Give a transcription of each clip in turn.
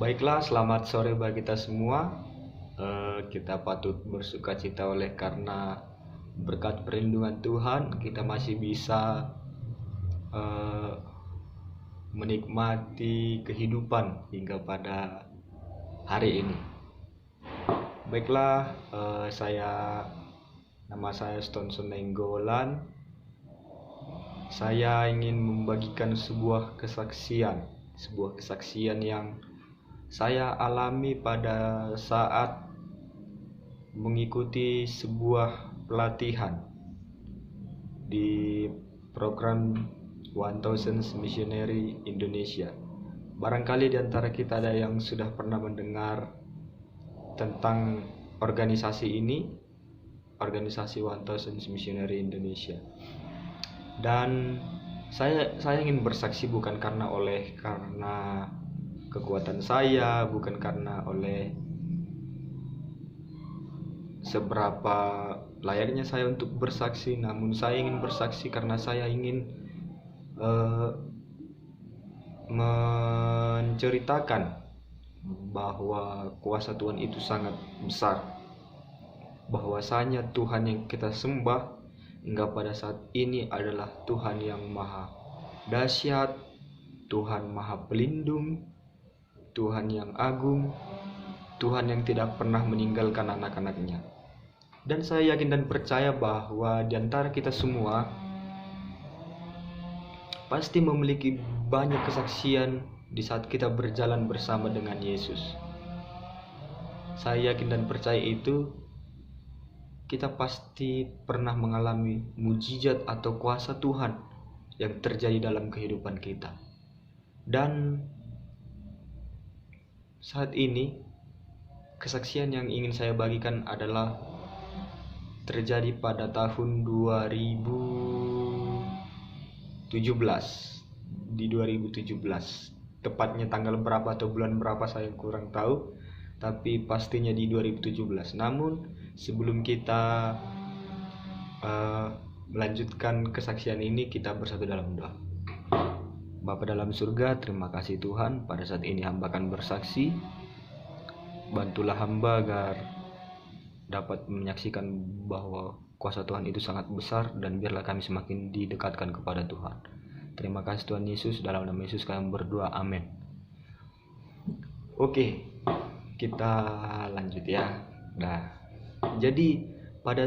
Baiklah, selamat sore bagi kita semua. Kita patut bersuka cita oleh karena berkat perlindungan Tuhan kita masih bisa eh, menikmati kehidupan hingga pada hari ini. Baiklah, nama saya Stonson Nenggolan. Saya ingin membagikan sebuah kesaksian yang saya alami pada saat mengikuti sebuah pelatihan di program 1000 Missionary Indonesia. Barangkali di antara kita ada yang sudah pernah mendengar tentang organisasi ini, organisasi 1000 Missionary Indonesia. Dan saya ingin bersaksi bukan karena kekuatan saya, bukan karena oleh seberapa layaknya saya untuk bersaksi, namun saya ingin bersaksi karena saya ingin menceritakan bahwa kuasa Tuhan itu sangat besar, bahwasanya Tuhan yang kita sembah hingga pada saat ini adalah Tuhan yang maha dahsyat, Tuhan maha pelindung, Tuhan yang agung, Tuhan yang tidak pernah meninggalkan anak-anaknya. Dan saya yakin dan percaya bahwa di antara kita semua pasti memiliki banyak kesaksian di saat kita berjalan bersama dengan Yesus. Saya yakin dan percaya itu kita pasti pernah mengalami mujizat atau kuasa Tuhan yang terjadi dalam kehidupan kita. Dan saat ini kesaksian yang ingin saya bagikan adalah terjadi pada tahun 2017. Di 2017. Tepatnya tanggal berapa atau bulan berapa saya kurang tahu, tapi pastinya di 2017. Namun sebelum kita melanjutkan kesaksian ini, kita bersatu dalam doa. Bapa dalam surga, terima kasih Tuhan, pada saat ini hamba akan bersaksi. Bantulah hamba agar dapat menyaksikan bahwa kuasa Tuhan itu sangat besar, dan biarlah kami semakin didekatkan kepada Tuhan. Terima kasih Tuhan Yesus, dalam nama Yesus kami berdoa, amin. Oke, kita lanjut ya. Nah, jadi pada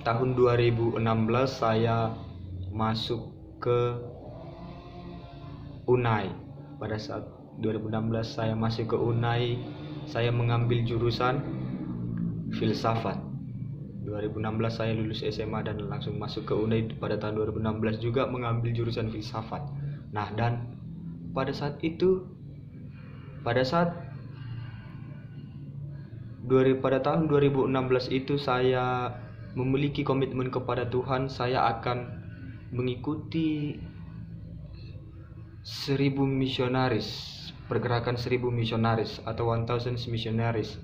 tahun 2016 saya masuk ke UNAI. Pada saat 2016 saya masuk ke UNAI, saya mengambil jurusan filsafat. 2016 saya lulus SMA dan langsung masuk ke UNAI. Pada tahun 2016 juga mengambil jurusan filsafat. Nah, dan pada tahun 2016 itu saya memiliki komitmen kepada Tuhan. Saya akan mengikuti 1000 misionaris, pergerakan 1000 misionaris atau 1000 missionaries.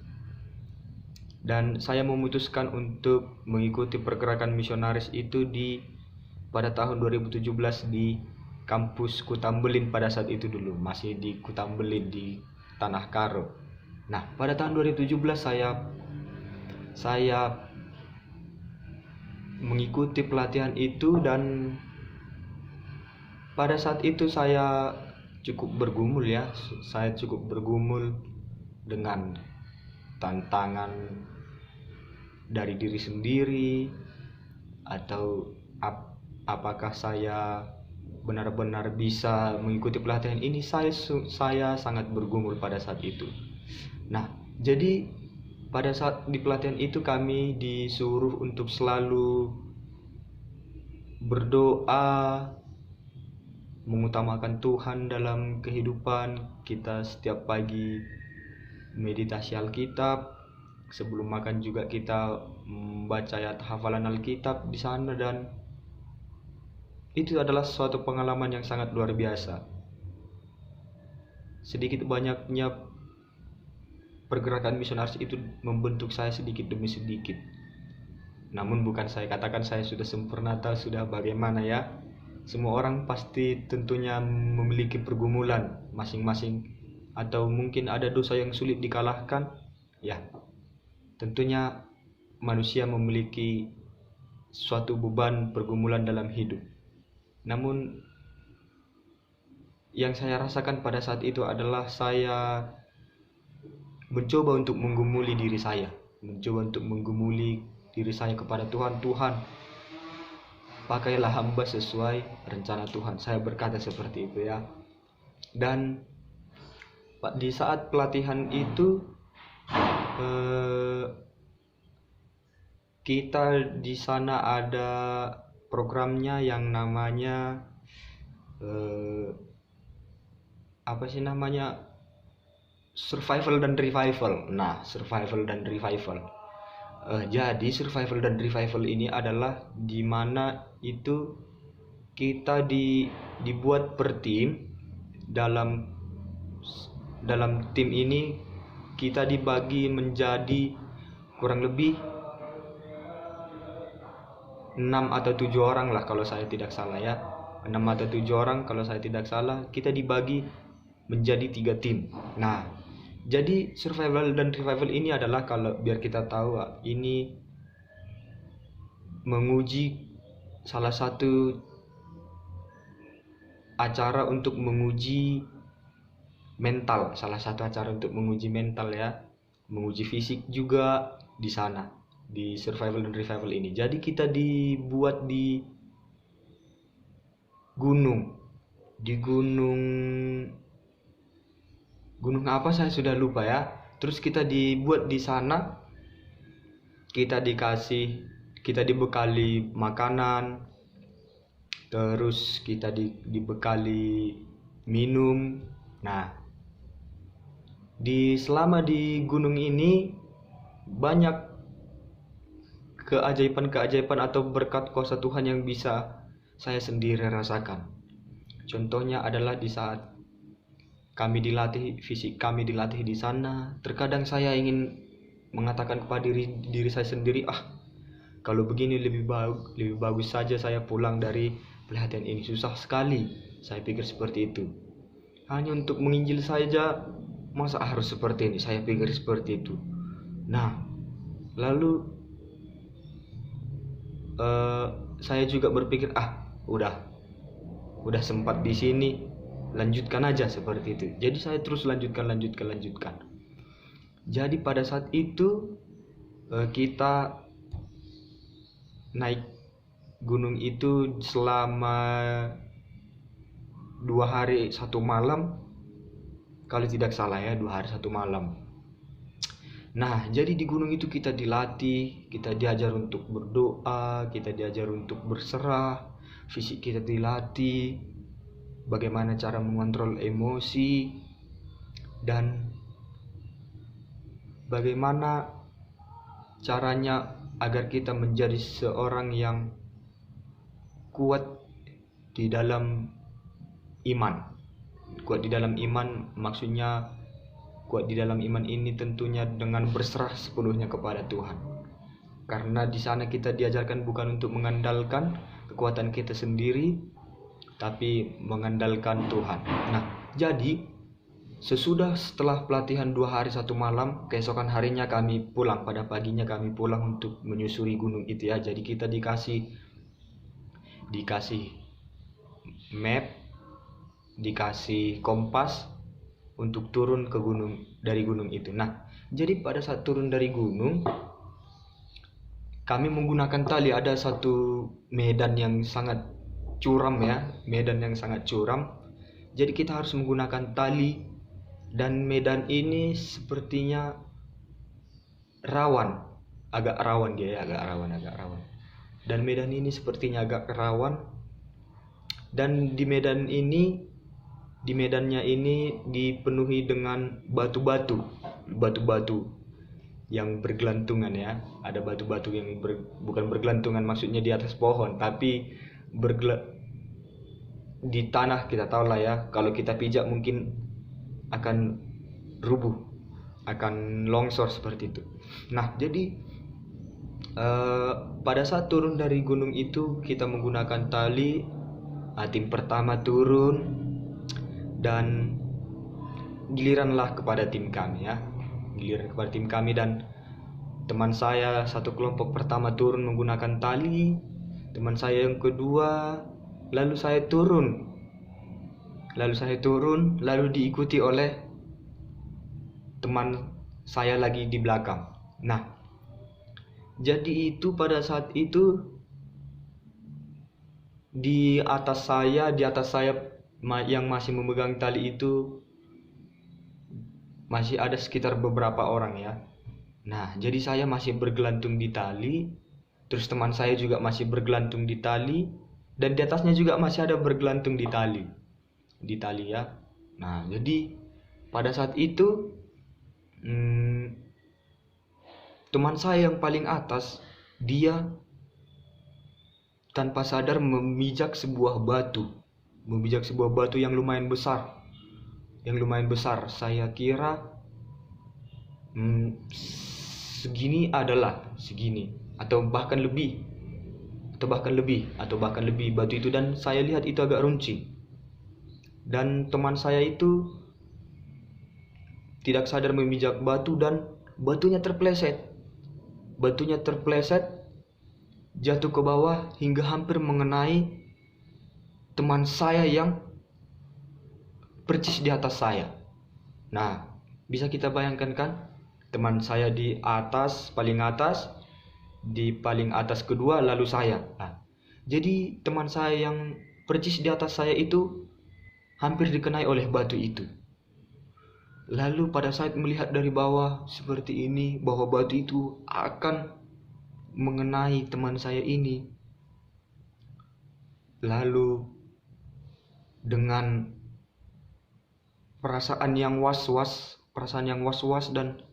Dan saya memutuskan untuk mengikuti pergerakan misionaris itu pada tahun 2017 di kampus Kutambelin. Pada saat itu dulu masih di Kutambelin di Tanah Karo. Nah, pada tahun 2017 saya mengikuti pelatihan itu, dan pada saat itu saya cukup bergumul dengan tantangan dari diri sendiri, atau apakah saya benar-benar bisa mengikuti pelatihan ini. Saya sangat bergumul pada saat itu. Nah, jadi pada saat di pelatihan itu kami disuruh untuk selalu berdoa, mengutamakan Tuhan dalam kehidupan kita. Setiap pagi meditasi Alkitab, sebelum makan juga kita membaca ayat hafalan Alkitab di sana, dan itu adalah suatu pengalaman yang sangat luar biasa. Sedikit banyaknya pergerakan misionaris itu membentuk saya sedikit demi sedikit. Namun bukan saya katakan saya sudah sempurna atau sudah bagaimana ya. semua orang pasti tentunya memiliki pergumulan masing-masing, atau mungkin ada dosa yang sulit dikalahkan. Ya, tentunya manusia memiliki suatu beban pergumulan dalam hidup. Namun yang saya rasakan pada saat itu adalah saya mencoba untuk menggumuli diri saya, kepada Tuhan. Tuhan, pakailah hamba sesuai rencana Tuhan. Saya berkata seperti itu ya. Dan di saat pelatihan itu kita di sana ada programnya yang namanya survival dan revival. Nah, survival dan revival. Jadi survival dan revival ini adalah di mana itu kita dibuat per tim. Dalam tim ini kita dibagi menjadi kurang lebih 6 atau 7 orang lah kalau saya tidak salah ya. 6 atau 7 orang kalau saya tidak salah, kita dibagi menjadi 3 tim. Nah, jadi survival dan revival ini adalah, kalau biar kita tahu, ini menguji salah satu acara untuk menguji mental, ya, menguji fisik juga di sana, di survival dan revival ini. Jadi kita dibuat di gunung apa saya sudah lupa ya. Terus kita dibuat di sana, kita dibekali makanan, terus kita dibekali minum. Nah, selama di gunung ini banyak keajaiban atau berkat kuasa Tuhan yang bisa saya sendiri rasakan. Contohnya adalah di saat fisik kami dilatih di sana, terkadang saya ingin mengatakan kepada diri saya sendiri, kalau begini lebih bagus saja saya pulang dari pelatihan ini, susah sekali. Saya pikir seperti itu. Hanya untuk menginjil saja, masa harus seperti ini? Saya pikir seperti itu. Nah, lalu saya juga berpikir, udah sempat di sini, lanjutkan aja seperti itu. Jadi saya terus lanjutkan. Jadi pada saat itu kita naik gunung itu selama 2 hari 1 malam, kalau tidak salah ya, 2 hari 1 malam. Nah, jadi di gunung itu kita dilatih, kita diajar untuk berdoa, kita diajar untuk berserah, fisik kita dilatih, bagaimana cara mengontrol emosi, dan bagaimana caranya agar kita menjadi seorang yang kuat di dalam iman. Kuat di dalam iman maksudnya, kuat di dalam iman ini tentunya dengan berserah sepenuhnya kepada Tuhan. Karena di sana kita diajarkan bukan untuk mengandalkan kekuatan kita sendiri, tapi mengandalkan Tuhan. Nah, jadi setelah pelatihan 2 hari 1 malam, keesokan harinya kami pulang. Pada paginya kami pulang untuk menyusuri gunung itu ya. Jadi kita dikasih map, dikasih kompas untuk turun ke dari gunung itu. Nah, jadi pada saat turun dari gunung, kami menggunakan tali. Ada satu medan yang sangat curam ya, Jadi kita harus menggunakan tali, dan medan ini sepertinya agak rawan. Dan medan ini sepertinya agak rawan. Dan di medannya ini dipenuhi dengan batu-batu yang bergelantungan ya. Ada batu-batu yang bukan bergelantungan maksudnya di atas pohon, tapi di tanah. Kita tahu lah ya, kalau kita pijak mungkin akan rubuh, akan longsor seperti itu. Nah, jadi pada saat turun dari gunung itu kita menggunakan tali, Tim pertama turun dan giliranlah kepada tim kami ya. Giliran kepada tim kami dan teman saya satu kelompok pertama turun menggunakan tali, teman saya yang kedua, lalu saya turun, lalu diikuti oleh teman saya lagi di belakang. Nah, jadi itu pada saat itu di atas saya yang masih memegang tali itu masih ada sekitar beberapa orang ya. Nah, jadi saya masih bergelantung di tali, terus teman saya juga masih bergelantung di tali, dan di atasnya juga masih ada bergelantung di tali ya. Nah, jadi pada saat itu teman saya yang paling atas, dia tanpa sadar memijak sebuah batu yang lumayan besar. Saya kira segini atau bahkan lebih batu itu, dan saya lihat itu agak runcing. Dan teman saya itu tidak sadar memijak batu dan batunya terpleset, jatuh ke bawah hingga hampir mengenai teman saya yang persis di atas saya. Nah, bisa kita bayangkan kan, teman saya di atas, paling atas, di paling atas kedua, lalu saya. Nah, jadi teman saya yang persis di atas saya itu hampir dikenai oleh batu itu. Lalu pada saat melihat dari bawah seperti ini, bahwa batu itu akan mengenai teman saya ini, lalu dengan perasaan yang was-was dan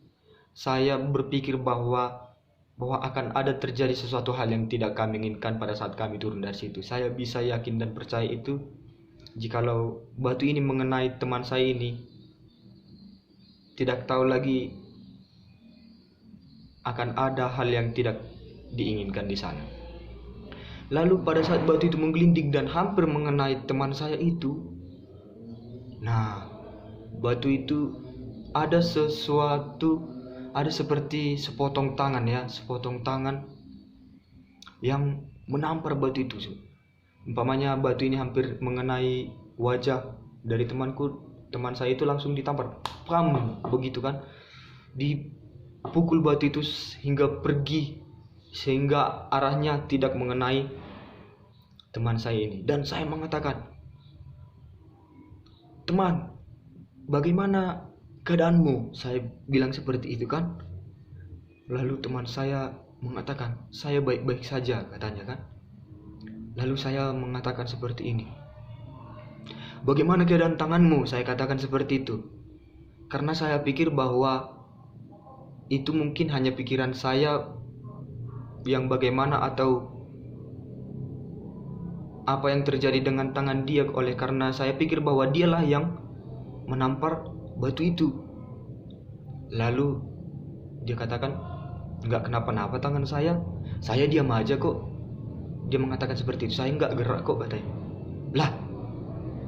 saya berpikir bahwa akan ada terjadi sesuatu hal yang tidak kami inginkan pada saat kami turun dari situ. Saya bisa yakin dan percaya itu, jikalau batu ini mengenai teman saya ini, tidak tahu lagi akan ada hal yang tidak diinginkan di sana. Lalu pada saat batu itu menggelinding dan hampir mengenai teman saya itu, nah, batu itu ada seperti sepotong tangan yang menampar batu itu. Umpamanya batu ini hampir mengenai wajah dari teman saya itu, langsung ditampar, pam, begitu kan, dipukul batu itu hingga pergi, sehingga arahnya tidak mengenai teman saya ini. Dan saya mengatakan, "Teman, bagaimana keadaanmu?" Saya bilang seperti itu kan. Lalu teman saya mengatakan, "Saya baik-baik saja," katanya kan. Lalu saya mengatakan seperti ini, "Bagaimana keadaan tanganmu?" Saya katakan seperti itu. Karena saya pikir bahwa itu mungkin hanya pikiran saya yang bagaimana atau apa yang terjadi dengan tangan dia, oleh karena saya pikir bahwa dialah yang menampar batu itu. Lalu dia katakan, "Enggak kenapa-napa tangan saya diam aja kok." Dia mengatakan seperti itu, "Saya enggak gerak kok," katanya. Lah,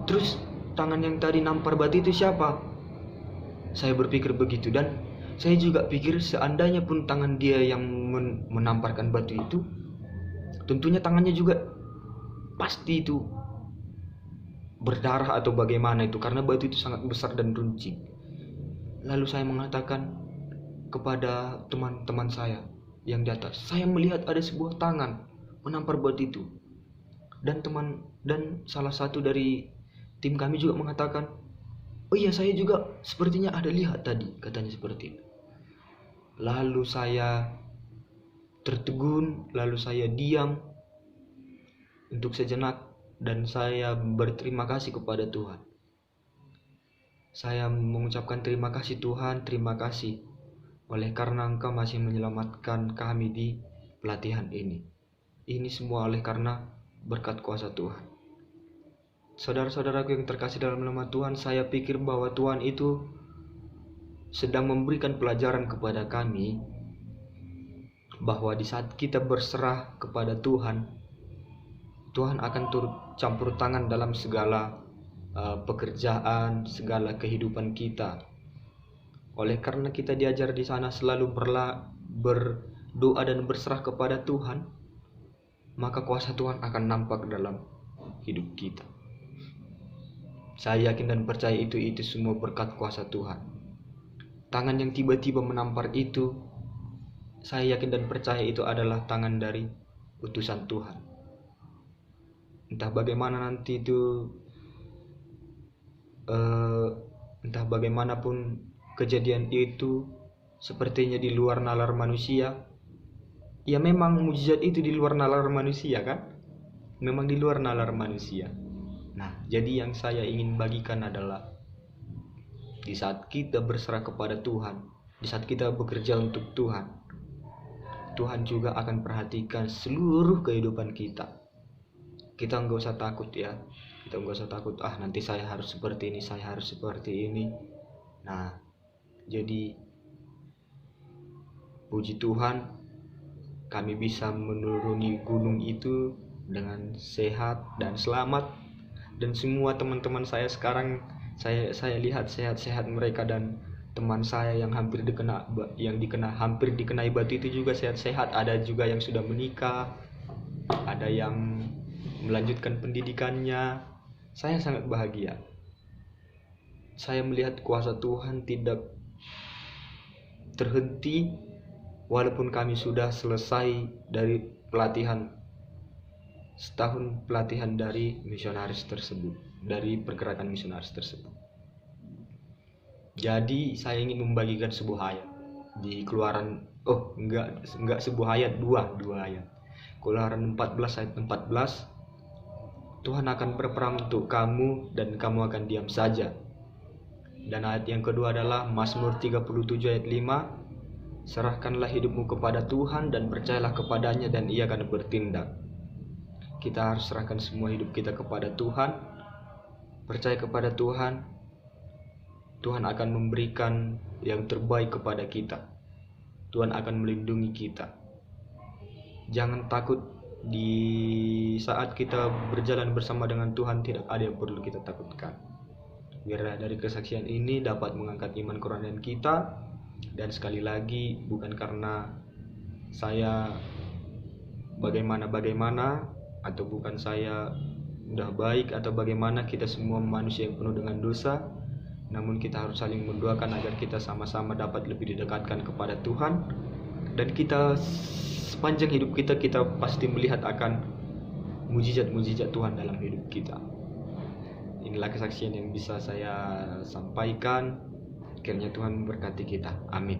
terus tangan yang tadi nampar batu itu siapa? Saya berpikir begitu, dan saya juga pikir seandainya pun tangan dia yang menamparkan batu itu, tentunya tangannya juga pasti itu berdarah atau bagaimana itu, karena batu itu sangat besar dan runcing. Lalu saya mengatakan kepada teman-teman saya yang di atas, "Saya melihat ada sebuah tangan menampar batu itu." Dan salah satu dari tim kami juga mengatakan, "Oh iya, saya juga sepertinya ada lihat tadi," katanya seperti itu. Lalu saya tertegun, lalu saya diam untuk sejenak, dan saya berterima kasih kepada Tuhan. Saya mengucapkan terima kasih, Tuhan, terima kasih oleh karena Engkau masih menyelamatkan kami di pelatihan ini. Ini semua oleh karena berkat kuasa Tuhan. Saudara-saudaraku yang terkasih dalam nama Tuhan, saya pikir bahwa Tuhan itu sedang memberikan pelajaran kepada kami, bahwa di saat kita berserah kepada Tuhan, Tuhan akan turut campur tangan dalam segala pekerjaan, segala kehidupan kita. Oleh karena kita diajar di sana selalu berdoa dan berserah kepada Tuhan, maka kuasa Tuhan akan nampak dalam hidup kita. Saya yakin dan percaya itu semua berkat kuasa Tuhan. Tangan yang tiba-tiba menampar itu, saya yakin dan percaya itu adalah tangan dari utusan Tuhan. Entah bagaimana nanti itu, entah bagaimanapun kejadian itu sepertinya di luar nalar manusia. Ya memang mujizat itu di luar nalar manusia kan? Memang di luar nalar manusia. Nah, jadi yang saya ingin bagikan adalah di saat kita berserah kepada Tuhan, di saat kita bekerja untuk Tuhan, Tuhan juga akan perhatikan seluruh kehidupan kita. Kita nggak usah takut ya. Kita nggak usah takut, nanti saya harus seperti ini, saya harus seperti ini. Nah, jadi puji Tuhan, kami bisa menuruni gunung itu dengan sehat dan selamat. Dan semua teman-teman saya sekarang, saya lihat sehat-sehat mereka, dan teman saya yang hampir dikenai batu itu juga sehat-sehat. Ada juga yang sudah menikah, ada yang melanjutkan pendidikannya. Saya sangat bahagia. Saya melihat kuasa Tuhan tidak terhenti walaupun kami sudah selesai dari pelatihan, setahun pelatihan dari misionaris tersebut, dari pergerakan misionaris tersebut. Jadi saya ingin membagikan sebuah ayat di Keluaran, enggak sebuah ayat, dua ayat. Keluaran 14 ayat 14, Tuhan akan berperang untuk kamu dan kamu akan diam saja. Dan ayat yang kedua adalah Mazmur 37 ayat 5, serahkanlah hidupmu kepada Tuhan dan percayalah kepadanya dan ia akan bertindak. Kita harus serahkan semua hidup kita kepada Tuhan, percaya kepada Tuhan. Tuhan akan memberikan yang terbaik kepada kita. Tuhan akan melindungi kita. Jangan takut, di saat kita berjalan bersama dengan Tuhan tidak ada yang perlu kita takutkan. Biarlah dari kesaksian ini dapat mengangkat iman kerohanian kita. Dan sekali lagi, bukan karena saya bagaimana atau bukan saya udah baik atau bagaimana, kita semua manusia yang penuh dengan dosa. Namun kita harus saling mendoakan agar kita sama-sama dapat lebih didekatkan kepada Tuhan. Dan kita sepanjang hidup kita pasti melihat akan mujizat-mujizat Tuhan dalam hidup kita. Inilah kesaksian yang bisa saya sampaikan. Kiranya Tuhan memberkati kita. Amin.